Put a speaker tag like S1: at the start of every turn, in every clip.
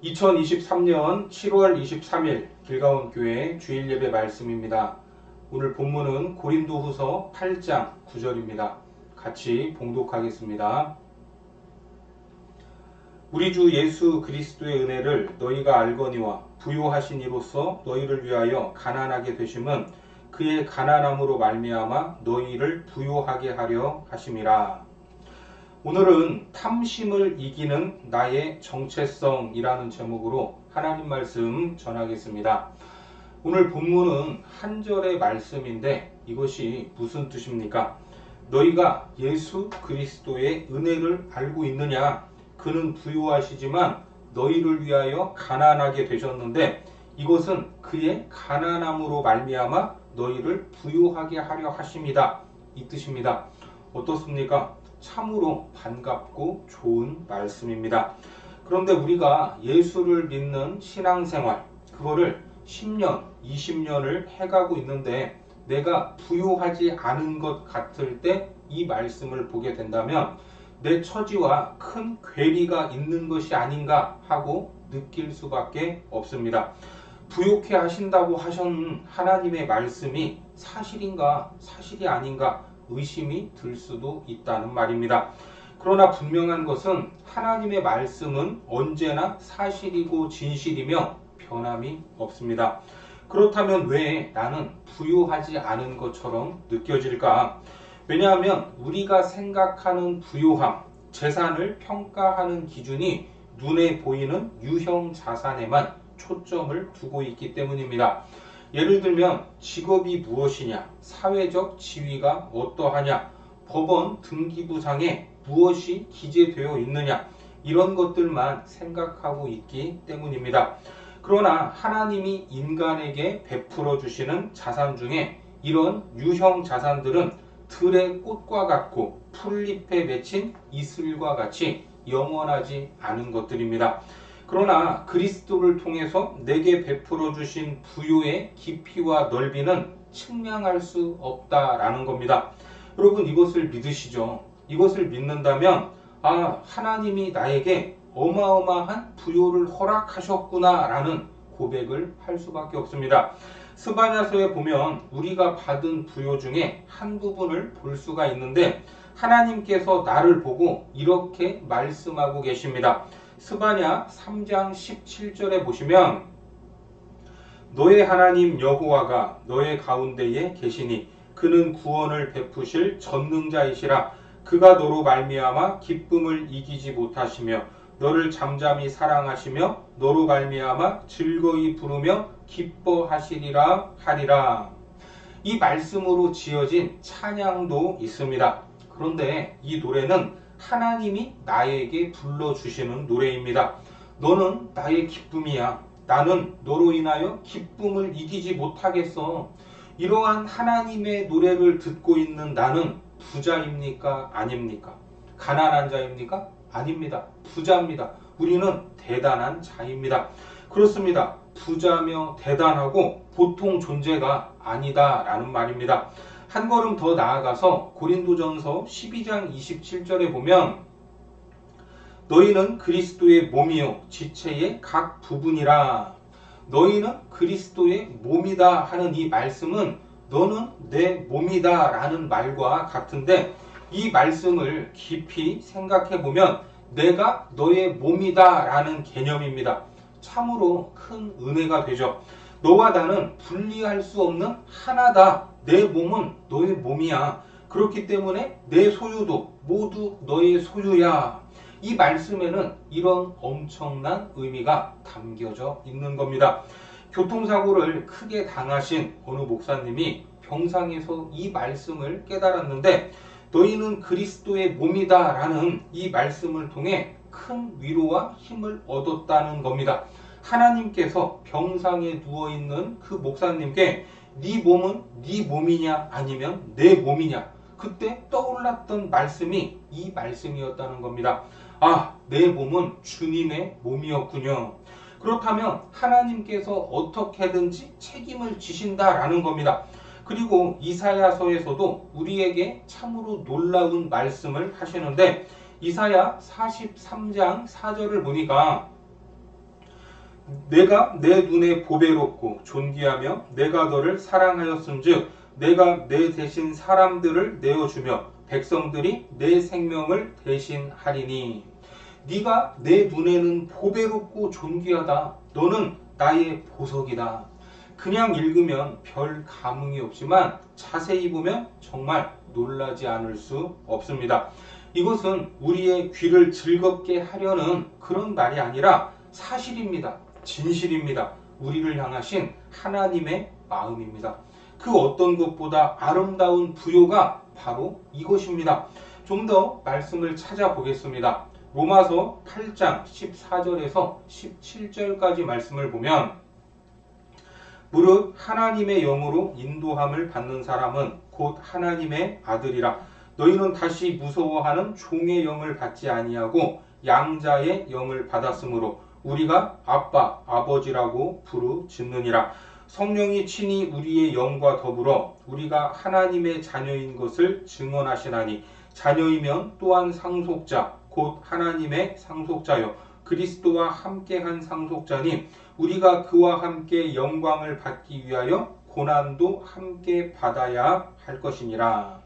S1: 2023년 7월 23일 길가온교회 주일예배 말씀입니다. 오늘 본문은 고린도후서 8장 9절입니다. 같이 봉독하겠습니다. 우리 주 예수 그리스도의 은혜를 너희가 알거니와 부요하신 이로써 너희를 위하여 가난하게 되심은 그의 가난함으로 말미암아 너희를 부요하게 하려 하심이라. 오늘은 탐심을 이기는 나의 정체성이라는 제목으로 하나님 말씀 전하겠습니다. 오늘 본문은 한 절의 말씀인데 이것이 무슨 뜻입니까? 너희가 예수 그리스도의 은혜를 알고 있느냐? 그는 부요하시지만 너희를 위하여 가난하게 되셨는데 이것은 그의 가난함으로 말미암아 너희를 부요하게 하려 하심이다. 이 뜻입니다. 어떻습니까? 참으로 반갑고 좋은 말씀입니다. 그런데 우리가 예수를 믿는 신앙생활, 그거를 10년, 20년을 해가고 있는데 내가 부요하지 않은 것 같을 때 이 말씀을 보게 된다면 내 처지와 큰 괴리가 있는 것이 아닌가 하고 느낄 수밖에 없습니다. 부요케 하신다고 하신 하나님의 말씀이 사실인가 사실이 아닌가 의심이 들 수도 있다는 말입니다. 그러나 분명한 것은 하나님의 말씀은 언제나 사실이고 진실이며 변함이 없습니다. 그렇다면 왜 나는 부요하지 않은 것처럼 느껴질까? 왜냐하면 우리가 생각하는 부요함, 재산을 평가하는 기준이 눈에 보이는 유형 자산에만 초점을 두고 있기 때문입니다. 예를 들면 직업이 무엇이냐, 사회적 지위가 어떠하냐, 법원 등기부상에 무엇이 기재되어 있느냐, 이런 것들만 생각하고 있기 때문입니다. 그러나 하나님이 인간에게 베풀어 주시는 자산 중에 이런 유형 자산들은 들의 꽃과 같고 풀잎에 맺힌 이슬과 같이 영원하지 않은 것들입니다. 그러나 그리스도를 통해서 내게 베풀어 주신 부요의 깊이와 넓이는 측량할 수 없다라는 겁니다. 여러분 이것을 믿으시죠? 이것을 믿는다면 하나님이 나에게 어마어마한 부요를 허락하셨구나 라는 고백을 할 수밖에 없습니다. 스바냐서에 보면 우리가 받은 부요 중에 한 부분을 볼 수가 있는데 하나님께서 나를 보고 이렇게 말씀하고 계십니다. 스바냐 3장 17절에 보시면 너의 하나님 여호와가 너의 가운데에 계시니 그는 구원을 베푸실 전능자이시라. 그가 너로 말미암아 기쁨을 이기지 못하시며 너를 잠잠히 사랑하시며 너로 말미암아 즐거이 부르며 기뻐하시리라 하리라. 이 말씀으로 지어진 찬양도 있습니다. 그런데 이 노래는 하나님이 나에게 불러주시는 노래입니다. 너는 나의 기쁨이야. 나는 너로 인하여 기쁨을 이기지 못하겠어. 이러한 하나님의 노래를 듣고 있는 나는 부자입니까? 아닙니까? 가난한 자입니까? 아닙니다. 부자입니다. 우리는 대단한 자입니다. 그렇습니다. 부자며 대단하고 보통 존재가 아니다라는 말입니다. 한 걸음 더 나아가서 고린도전서 12장 27절에 보면 너희는 그리스도의 몸이요 지체의 각 부분이라. 너희는 그리스도의 몸이다 하는 이 말씀은 너는 내 몸이다 라는 말과 같은데 이 말씀을 깊이 생각해 보면 내가 너의 몸이다 라는 개념입니다. 참으로 큰 은혜가 되죠. 너와 나는 분리할 수 없는 하나다. 내 몸은 너의 몸이야. 그렇기 때문에 내 소유도 모두 너의 소유야. 이 말씀에는 이런 엄청난 의미가 담겨져 있는 겁니다. 교통사고를 크게 당하신 어느 목사님이 병상에서 이 말씀을 깨달았는데 너희는 그리스도의 몸이다 라는 이 말씀을 통해 큰 위로와 힘을 얻었다는 겁니다. 하나님께서 병상에 누워있는 그 목사님께 네 몸은 네 몸이냐 아니면 내 몸이냐, 그때 떠올랐던 말씀이 이 말씀이었다는 겁니다. 내 몸은 주님의 몸이었군요. 그렇다면 하나님께서 어떻게든지 책임을 지신다라는 겁니다. 그리고 이사야서에서도 우리에게 참으로 놀라운 말씀을 하시는데 이사야 43장 4절을 보니까 내가 내 눈에 보배롭고 존귀하며 내가 너를 사랑하였은즉 내가 내 대신 사람들을 내어주며 백성들이 내 생명을 대신하리니. 네가 내 눈에는 보배롭고 존귀하다. 너는 나의 보석이다. 그냥 읽으면 별 감흥이 없지만 자세히 보면 정말 놀라지 않을 수 없습니다. 이것은 우리의 귀를 즐겁게 하려는 그런 말이 아니라 사실입니다. 진실입니다. 우리를 향하신 하나님의 마음입니다. 그 어떤 것보다 아름다운 부요가 바로 이것입니다. 좀 더 말씀을 찾아보겠습니다. 로마서 8장 14절에서 17절까지 말씀을 보면, 무릇 하나님의 영으로 인도함을 받는 사람은 곧 하나님의 아들이라. 너희는 다시 무서워하는 종의 영을 받지 아니하고 양자의 영을 받았으므로 우리가 아빠, 아버지라고 부르짖느니라. 성령이 친히 우리의 영과 더불어 우리가 하나님의 자녀인 것을 증언하시나니 자녀이면 또한 상속자 곧 하나님의 상속자요 그리스도와 함께한 상속자니 우리가 그와 함께 영광을 받기 위하여 고난도 함께 받아야 할 것이니라.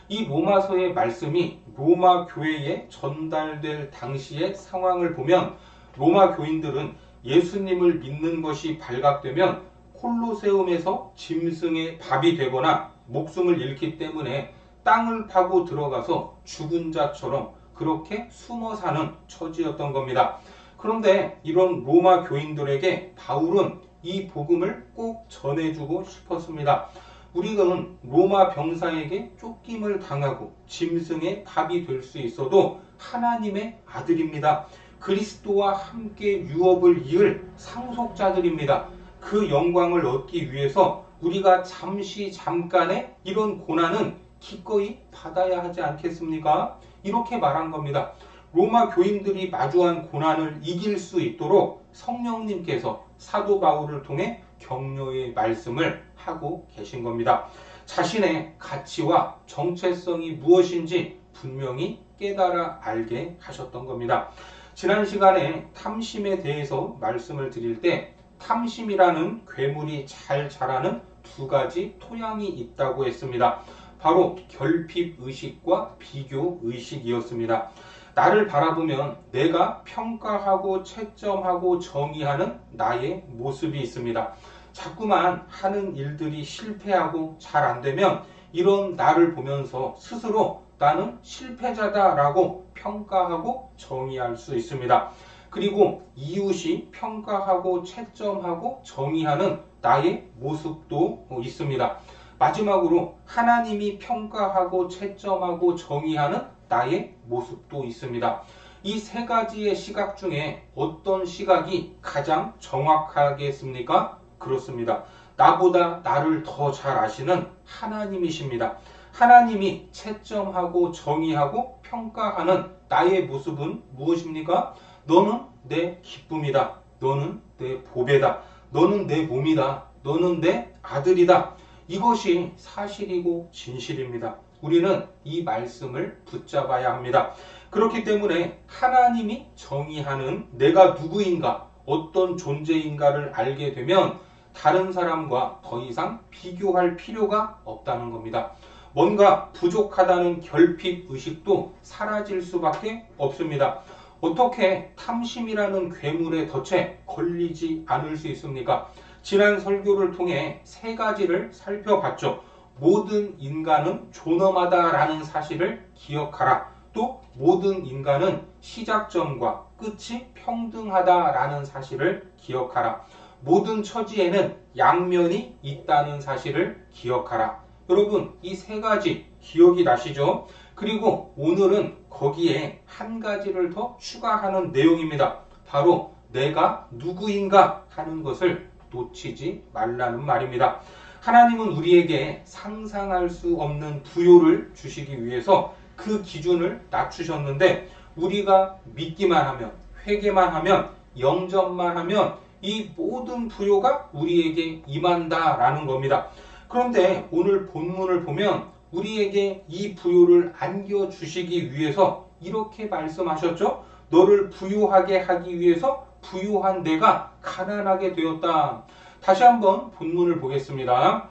S1: 이 로마서의 말씀이 로마 교회에 전달될 당시의 상황을 보면 로마 교인들은 예수님을 믿는 것이 발각되면 콜로세움에서 짐승의 밥이 되거나 목숨을 잃기 때문에 땅을 파고 들어가서 죽은 자처럼 그렇게 숨어 사는 처지였던 겁니다. 그런데 이런 로마 교인들에게 바울은 이 복음을 꼭 전해주고 싶었습니다. 우리는 로마 병사에게 쫓김을 당하고 짐승의 밥이 될 수 있어도 하나님의 아들입니다. 그리스도와 함께 유업을 이을 상속자들입니다. 그 영광을 얻기 위해서 우리가 잠깐의 이런 고난은 기꺼이 받아야 하지 않겠습니까? 이렇게 말한 겁니다. 로마 교인들이 마주한 고난을 이길 수 있도록 성령님께서 사도 바울을 통해 격려의 말씀을 하고 계신 겁니다. 자신의 가치와 정체성이 무엇인지 분명히 깨달아 알게 하셨던 겁니다. 지난 시간에 탐심에 대해서 말씀을 드릴 때 탐심이라는 괴물이 잘 자라는 두 가지 토양이 있다고 했습니다. 바로 결핍의식과 비교의식이었습니다. 나를 바라보면 내가 평가하고 채점하고 정의하는 나의 모습이 있습니다. 자꾸만 하는 일들이 실패하고 잘 안되면 이런 나를 보면서 스스로 나는 실패자다라고 평가하고 정의할 수 있습니다. 그리고 이웃이 평가하고 채점하고 정의하는 나의 모습도 있습니다. 마지막으로 하나님이 평가하고 채점하고 정의하는 나의 모습도 있습니다. 이 세 가지의 시각 중에 어떤 시각이 가장 정확하겠습니까? 그렇습니다. 나보다 나를 더 잘 아시는 하나님이십니다. 하나님이 채점하고 정의하고 평가하는 나의 모습은 무엇입니까? 너는 내 기쁨이다. 너는 내 보배다. 너는 내 몸이다. 너는 내 아들이다. 이것이 사실이고 진실입니다. 우리는 이 말씀을 붙잡아야 합니다. 그렇기 때문에 하나님이 정의하는 내가 누구인가, 어떤 존재인가를 알게 되면 다른 사람과 더 이상 비교할 필요가 없다는 겁니다. 뭔가 부족하다는 결핍의식도 사라질 수밖에 없습니다. 어떻게 탐심이라는 괴물의 덫에 걸리지 않을 수 있습니까? 지난 설교를 통해 세 가지를 살펴봤죠. 모든 인간은 존엄하다라는 사실을 기억하라. 또 모든 인간은 시작점과 끝이 평등하다라는 사실을 기억하라. 모든 처지에는 양면이 있다는 사실을 기억하라. 여러분, 이 세 가지 기억이 나시죠? 그리고 오늘은 거기에 한 가지를 더 추가하는 내용입니다. 바로 내가 누구인가 하는 것을 놓치지 말라는 말입니다. 하나님은 우리에게 상상할 수 없는 부요를 주시기 위해서 그 기준을 낮추셨는데 우리가 믿기만 하면, 회개만 하면, 영접만 하면 이 모든 부요가 우리에게 임한다라는 겁니다. 그런데 오늘 본문을 보면 우리에게 이 부요를 안겨주시기 위해서 이렇게 말씀하셨죠. 너를 부요하게 하기 위해서 부유한 내가 가난하게 되었다. 다시 한번 본문을 보겠습니다.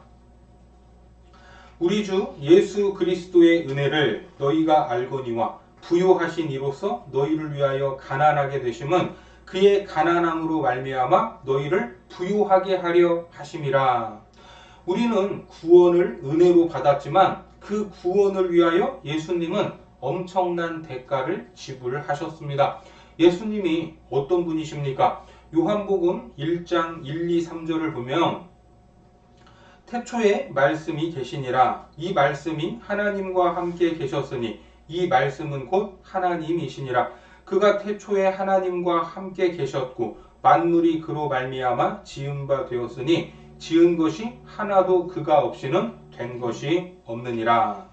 S1: 우리 주 예수 그리스도의 은혜를 너희가 알거니와 부유하신 이로써 너희를 위하여 가난하게 되심은 그의 가난함으로 말미암아 너희를 부유하게 하려 하심이라. 우리는 구원을 은혜로 받았지만 그 구원을 위하여 예수님은 엄청난 대가를 지불하셨습니다. 예수님이 어떤 분이십니까? 요한복음 1장 1, 2, 3절을 보면 태초에 말씀이 계시니라. 이 말씀이 하나님과 함께 계셨으니 이 말씀은 곧 하나님이시니라. 그가 태초에 하나님과 함께 계셨고 만물이 그로 말미암아 지은 바 되었으니 지은 것이 하나도 그가 없이는 된 것이 없느니라.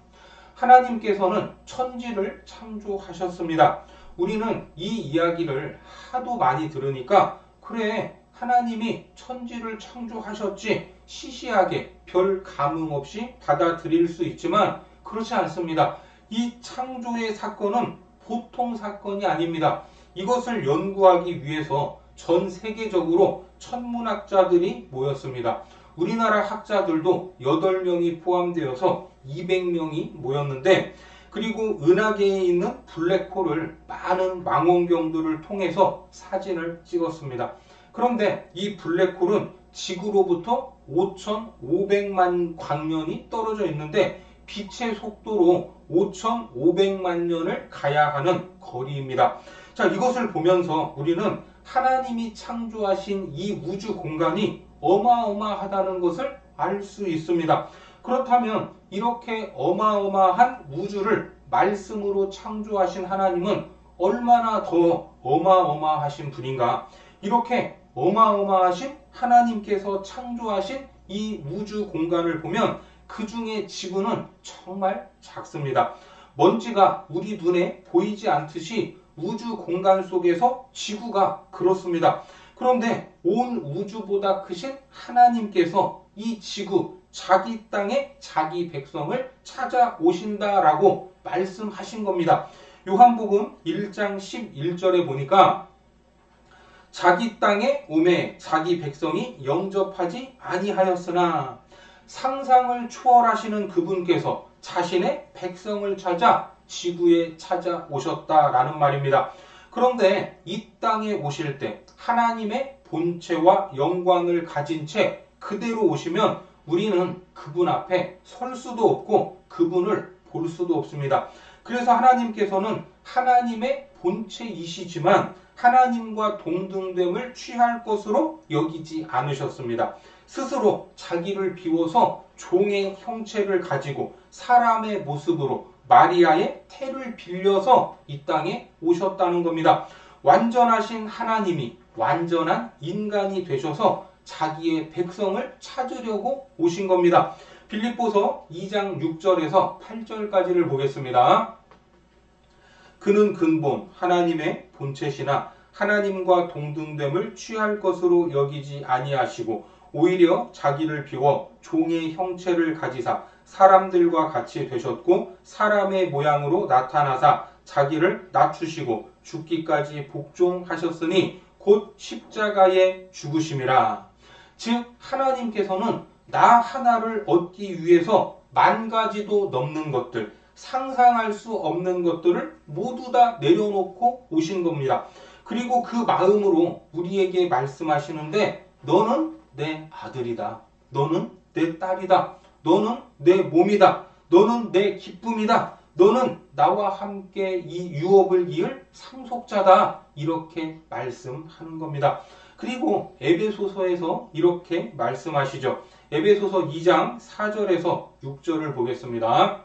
S1: 하나님께서는 천지를 창조하셨습니다. 우리는 이 이야기를 하도 많이 들으니까 그래, 하나님이 천지를 창조하셨지 시시하게 별 감흥 없이 받아들일 수 있지만 그렇지 않습니다. 이 창조의 사건은 보통 사건이 아닙니다. 이것을 연구하기 위해서 전 세계적으로 천문학자들이 모였습니다. 우리나라 학자들도 8명이 포함되어서 200명이 모였는데, 그리고 은하계에 있는 블랙홀을 많은 망원경들을 통해서 사진을 찍었습니다. 그런데 이 블랙홀은 지구로부터 5,500만 광년이 떨어져 있는데 빛의 속도로 5,500만 년을 가야 하는 거리입니다. 자, 이것을 보면서 우리는 하나님이 창조하신 이 우주 공간이 어마어마하다는 것을 알 수 있습니다. 그렇다면 이렇게 어마어마한 우주를 말씀으로 창조하신 하나님은 얼마나 더 어마어마하신 분인가? 이렇게 어마어마하신 하나님께서 창조하신 이 우주 공간을 보면 그 중에 지구는 정말 작습니다. 먼지가 우리 눈에 보이지 않듯이 우주 공간 속에서 지구가 그렇습니다. 그런데 온 우주보다 크신 하나님께서 이 지구, 자기 땅에 자기 백성을 찾아오신다라고 말씀하신 겁니다. 요한복음 1장 11절에 보니까 자기 땅에 오매 자기 백성이 영접하지 아니하였으나, 상상을 초월하시는 그분께서 자신의 백성을 찾아 지구에 찾아오셨다라는 말입니다. 그런데 이 땅에 오실 때 하나님의 본체와 영광을 가진 채 그대로 오시면 우리는 그분 앞에 설 수도 없고 그분을 볼 수도 없습니다. 그래서 하나님께서는 하나님의 본체이시지만 하나님과 동등됨을 취할 것으로 여기지 않으셨습니다. 스스로 자기를 비워서 종의 형체를 가지고 사람의 모습으로 마리아의 태를 빌려서 이 땅에 오셨다는 겁니다. 완전하신 하나님이 완전한 인간이 되셔서 자기의 백성을 찾으려고 오신 겁니다. 빌립보서 2장 6절에서 8절까지를 보겠습니다. 그는 근본 하나님의 본체시나 하나님과 동등됨을 취할 것으로 여기지 아니하시고 오히려 자기를 비워 종의 형체를 가지사 사람들과 같이 되셨고 사람의 모양으로 나타나사 자기를 낮추시고 죽기까지 복종하셨으니 곧 십자가에 죽으심이라. 즉 하나님께서는 나 하나를 얻기 위해서 10,000가지도 넘는 것들, 상상할 수 없는 것들을 모두 다 내려놓고 오신 겁니다. 그리고 그 마음으로 우리에게 말씀하시는데, 너는 내 아들이다. 너는 내 딸이다. 너는 내 몸이다. 너는 내 기쁨이다. 너는 나와 함께 이 유업을 이을 상속자다. 이렇게 말씀하는 겁니다. 그리고 에베소서에서 이렇게 말씀하시죠. 에베소서 2장 4절에서 6절을 보겠습니다.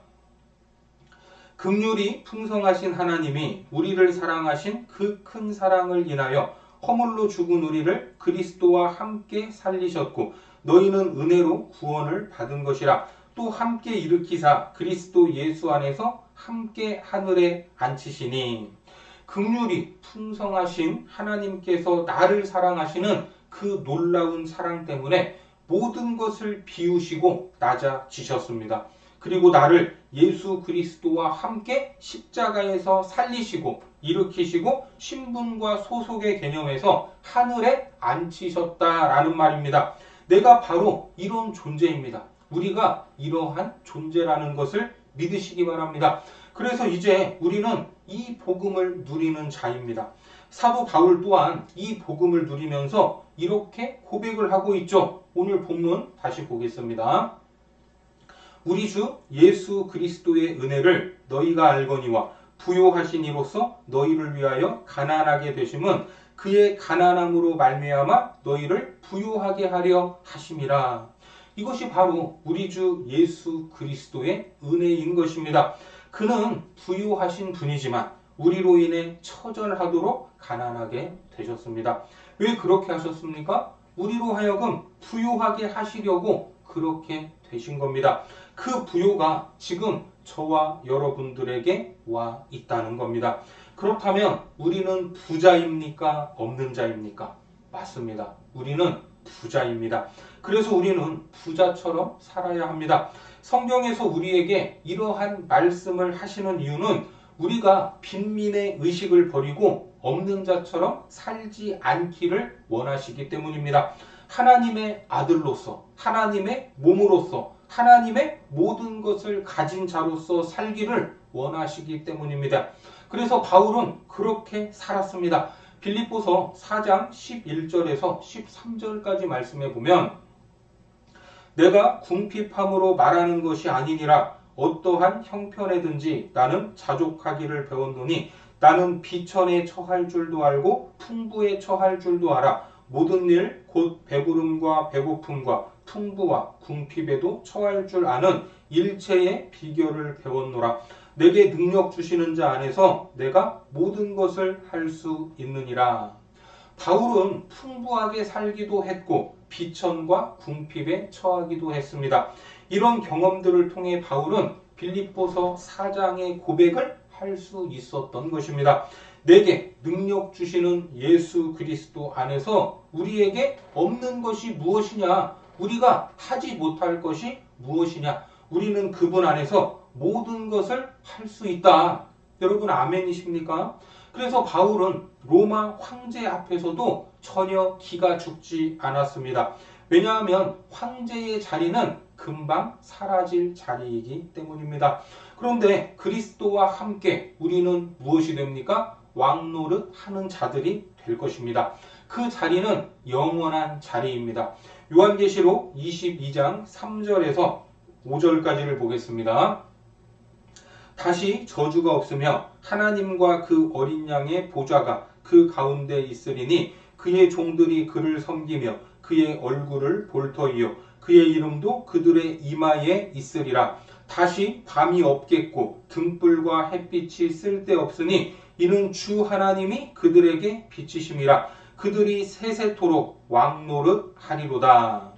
S1: 긍휼이 풍성하신 하나님이 우리를 사랑하신 그 큰 사랑을 인하여 허물로 죽은 우리를 그리스도와 함께 살리셨고 너희는 은혜로 구원을 받은 것이라. 또 함께 일으키사 그리스도 예수 안에서 함께 하늘에 앉히시니. 긍휼이 풍성하신 하나님께서 나를 사랑하시는 그 놀라운 사랑 때문에 모든 것을 비우시고 낮아지셨습니다. 그리고 나를 예수 그리스도와 함께 십자가에서 살리시고 일으키시고 신분과 소속의 개념에서 하늘에 앉히셨다라는 말입니다. 내가 바로 이런 존재입니다. 우리가 이러한 존재라는 것을 믿으시기 바랍니다. 그래서 이제 우리는 이 복음을 누리는 자입니다. 사도 바울 또한 이 복음을 누리면서 이렇게 고백을 하고 있죠. 오늘 본문 다시 보겠습니다. 우리 주 예수 그리스도의 은혜를 너희가 알거니와 부요하신 이로써 너희를 위하여 가난하게 되심은 그의 가난함으로 말미암아 너희를 부요하게 하려 하심이라. 이것이 바로 우리 주 예수 그리스도의 은혜인 것입니다. 그는 부요하신 분이지만 우리로 인해 처절하도록 가난하게 되셨습니다. 왜 그렇게 하셨습니까? 우리로 하여금 부요하게 하시려고 그렇게 되신 겁니다. 그 부요가 지금 저와 여러분들에게 와 있다는 겁니다. 그렇다면 우리는 부자입니까? 없는 자입니까? 맞습니다. 우리는 부자입니다. 그래서 우리는 부자처럼 살아야 합니다. 성경에서 우리에게 이러한 말씀을 하시는 이유는 우리가 빈민의 의식을 버리고 없는 자처럼 살지 않기를 원하시기 때문입니다. 하나님의 아들로서, 하나님의 몸으로서, 하나님의 모든 것을 가진 자로서 살기를 원하시기 때문입니다. 그래서 바울은 그렇게 살았습니다. 빌립보서 4장 11절에서 13절까지 말씀해 보면 내가 궁핍함으로 말하는 것이 아니니라 어떠한 형편에든지 나는 자족하기를 배웠노니 나는 비천에 처할 줄도 알고 풍부에 처할 줄도 알아 모든 일 곧 배부름과 배고픔과 풍부와 궁핍에도 처할 줄 아는 일체의 비결을 배웠노라. 내게 능력 주시는 자 안에서 내가 모든 것을 할 수 있느니라. 바울은 풍부하게 살기도 했고 비천과 궁핍에 처하기도 했습니다. 이런 경험들을 통해 바울은 빌립보서 4장의 고백을 할 수 있었던 것입니다. 내게 능력 주시는 예수 그리스도 안에서 우리에게 없는 것이 무엇이냐? 우리가 하지 못할 것이 무엇이냐? 우리는 그분 안에서 모든 것을 할 수 있다. 여러분 아멘이십니까? 그래서 바울은 로마 황제 앞에서도 전혀 기가 죽지 않았습니다. 왜냐하면 황제의 자리는 금방 사라질 자리이기 때문입니다. 그런데 그리스도와 함께 우리는 무엇이 됩니까? 왕노릇 하는 자들이 될 것입니다. 그 자리는 영원한 자리입니다. 요한계시록 22장 3절에서 5절까지를 보겠습니다. 다시 저주가 없으며 하나님과 그 어린 양의 보좌가 그 가운데 있으리니 그의 종들이 그를 섬기며 그의 얼굴을 볼 터이요 그의 이름도 그들의 이마에 있으리라. 다시 밤이 없겠고 등불과 햇빛이 쓸데없으니 이는 주 하나님이 그들에게 비치심이라. 그들이 세세토록 왕노릇 하리로다.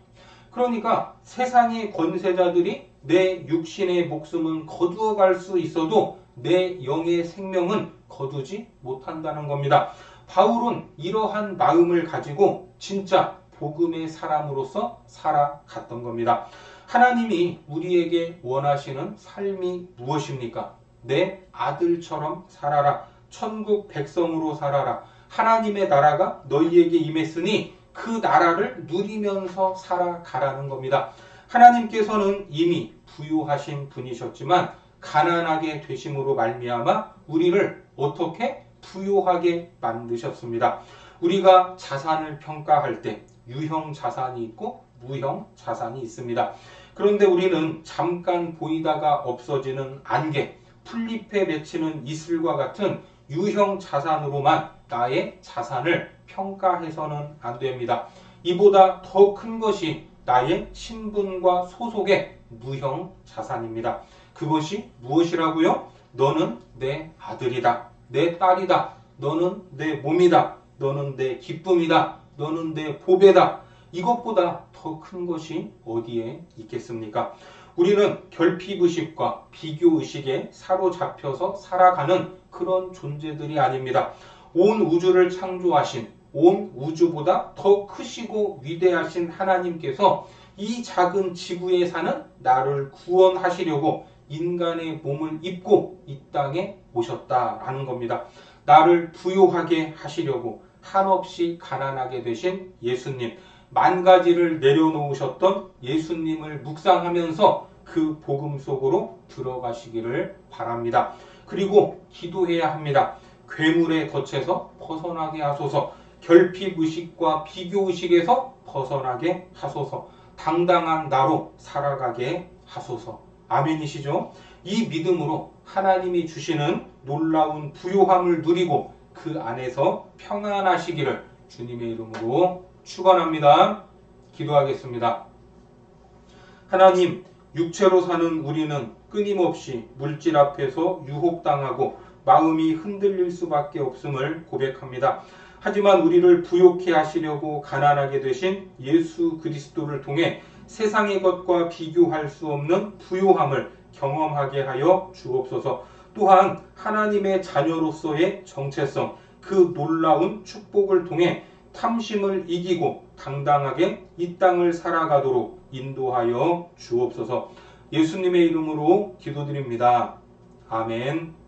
S1: 그러니까 세상의 권세자들이 내 육신의 목숨은 거두어 갈 수 있어도 내 영의 생명은 거두지 못한다는 겁니다. 바울은 이러한 마음을 가지고 진짜 복음의 사람으로서 살아갔던 겁니다. 하나님이 우리에게 원하시는 삶이 무엇입니까? 내 아들처럼 살아라. 천국 백성으로 살아라. 하나님의 나라가 너희에게 임했으니 그 나라를 누리면서 살아가라는 겁니다. 하나님께서는 이미 부유하신 분이셨지만 가난하게 되심으로 말미암아 우리를 어떻게 부유하게 만드셨습니다. 우리가 자산을 평가할 때 유형 자산이 있고 무형 자산이 있습니다. 그런데 우리는 잠깐 보이다가 없어지는 안개, 풀잎에 맺히는 이슬과 같은 유형 자산으로만 나의 자산을 평가해서는 안 됩니다. 이보다 더 큰 것이 나의 신분과 소속의 무형 자산입니다. 그것이 무엇이라고요? 너는 내 아들이다. 내 딸이다. 너는 내 몸이다. 너는 내 기쁨이다. 너는 내 보배다. 이것보다 더 큰 것이 어디에 있겠습니까? 우리는 결핍의식과 비교의식에 사로잡혀서 살아가는 그런 존재들이 아닙니다. 온 우주를 창조하신, 온 우주보다 더 크시고 위대하신 하나님께서 이 작은 지구에 사는 나를 구원하시려고 인간의 몸을 입고 이 땅에 오셨다라는 겁니다. 나를 부요하게 하시려고 한없이 가난하게 되신 예수님, 만 가지를 내려놓으셨던 예수님을 묵상하면서 그 복음 속으로 들어가시기를 바랍니다. 그리고 기도해야 합니다. 괴물의 덫에서 벗어나게 하소서, 결핍의식과 비교의식에서 벗어나게 하소서, 당당한 나로 살아가게 하소서. 아멘이시죠? 이 믿음으로 하나님이 주시는 놀라운 부요함을 누리고 그 안에서 평안하시기를 주님의 이름으로 축원합니다. 기도하겠습니다. 하나님, 육체로 사는 우리는 끊임없이 물질 앞에서 유혹당하고 마음이 흔들릴 수밖에 없음을 고백합니다. 하지만 우리를 부요케 하시려고 가난하게 되신 예수 그리스도를 통해 세상의 것과 비교할 수 없는 부요함을 경험하게 하여 주옵소서. 또한 하나님의 자녀로서의 정체성, 그 놀라운 축복을 통해 탐심을 이기고 당당하게 이 땅을 살아가도록 인도하여 주옵소서. 예수님의 이름으로 기도드립니다. 아멘.